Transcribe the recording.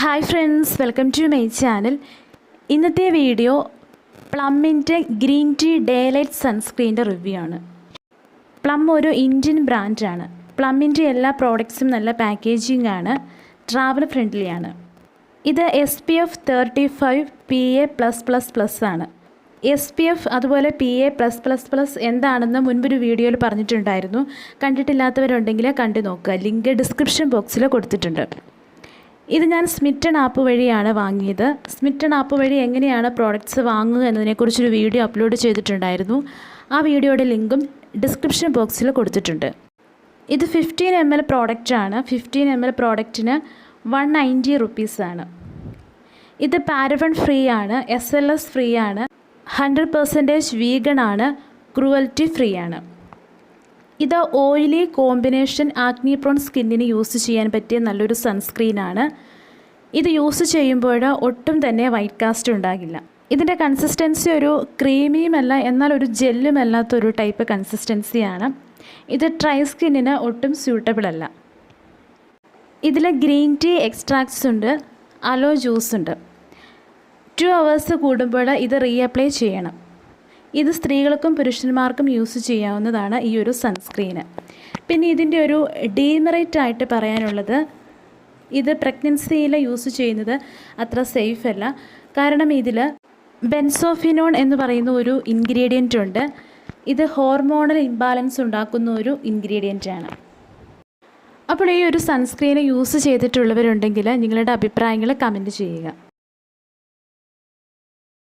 Hi friends, welcome to my channel. ഇന്നത്തെ video പ്ലമ്മിൻ്റെ green tea daylight സൺസ്ക്രീൻ്റെ review ആണ്. പ്ലം ഒരു ഇന്ത്യൻ ബ്രാൻഡാണ്. പ്ലമ്മിൻ്റെ എല്ലാ പ്രോഡക്ട്സും നല്ല പാക്കേജിംഗ് ആണ്, ട്രാവൽ ഫ്രണ്ട്ലി ആണ്. ഇത് SPF 35 PA+++ ആണ്. SPF അതുപോലെ PA+++ എന്താണെന്ന് മുൻപൊരു വീഡിയോയിൽ പറഞ്ഞിട്ടുണ്ടായിരുന്നു. കണ്ടിട്ടില്ലാത്തവരുണ്ടെങ്കിൽ കണ്ടു നോക്കുക. ലിങ്ക് ഡിസ്ക്രിപ്ഷൻ ബോക്സിൽ കൊടുത്തിട്ടുണ്ട്. ഇത് ഞാൻ സ്മിറ്റൺ ആപ്പ് വഴിയാണ് വാങ്ങിയത്. സ്മിറ്റൺ ആപ്പ് വഴി എങ്ങനെയാണ് പ്രോഡക്റ്റ്സ് വാങ്ങുക എന്നതിനെക്കുറിച്ചൊരു വീഡിയോ അപ്ലോഡ് ചെയ്തിട്ടുണ്ടായിരുന്നു. ആ വീഡിയോയുടെ ലിങ്കും ഡിസ്ക്രിപ്ഷൻ ബോക്സിൽ കൊടുത്തിട്ടുണ്ട്. ഇത് 15 ml പ്രോഡക്റ്റാണ്. 15 ml പ്രോഡക്റ്റിന് 190 റുപ്പീസാണ്. ഇത് പാരബൺ ഫ്രീ ആണ്, SLS ഫ്രീ ആണ്, 100% വീഗൺ ആണ്, ക്രൂവൽറ്റി ഫ്രീ ആണ്. ഇത് ഓയിലി കോമ്പിനേഷൻ ആക്നി പ്രോൺ സ്കിന്നിന് യൂസ് ചെയ്യാൻ പറ്റിയ നല്ലൊരു സൺസ്ക്രീനാണ്. ഇത് യൂസ് ചെയ്യുമ്പോൾ ഒട്ടും തന്നെ വൈറ്റ് കാസ്റ്റ് ഉണ്ടാകില്ല. ഇതിൻ്റെ കൺസിസ്റ്റൻസി ഒരു ക്രീമിയുമല്ല, എന്നാൽ ഒരു ജെല്ലുമല്ലാത്തൊരു ടൈപ്പ് കൺസിസ്റ്റൻസിയാണ്. ഇത് ഡ്രൈ സ്കിന്നിന് ഒട്ടും സ്യൂട്ടബിൾ അല്ല. ഇതിൽ ഗ്രീൻ ടീ എക്സ്ട്രാക്ട്സ് ഉണ്ട്, അലോ ജ്യൂസ് ഉണ്ട്. 2 hours കൂടുമ്പോൾ ഇത് റീഅപ്ലൈ ചെയ്യണം. ഇത് സ്ത്രീകൾക്കും പുരുഷന്മാർക്കും യൂസ് ചെയ്യാവുന്നതാണ് ഈ ഒരു സൺസ്ക്രീന്. പിന്നെ ഇതിൻ്റെ ഒരു ഡീമെറിറ്റ് ആയിട്ട് പറയാനുള്ളത്, ഇത് പ്രഗ്നൻസിയിൽ യൂസ് ചെയ്യുന്നത് അത്ര സേഫ് അല്ല. കാരണം ഇതിൽ ബെൻസോഫിനോൺ എന്ന് പറയുന്ന ഒരു ഇൻഗ്രീഡിയൻ്റ് ഉണ്ട്. ഇത് ഹോർമോണൽ ഇംബാലൻസ് ഉണ്ടാക്കുന്ന ഒരു ഇൻഗ്രീഡിയൻ്റാണ്. അപ്പോൾ ഈ ഒരു സൺസ്ക്രീന് യൂസ് ചെയ്തിട്ടുള്ളവരുണ്ടെങ്കിൽ നിങ്ങളുടെ അഭിപ്രായങ്ങൾ കമൻറ്റ് ചെയ്യുക.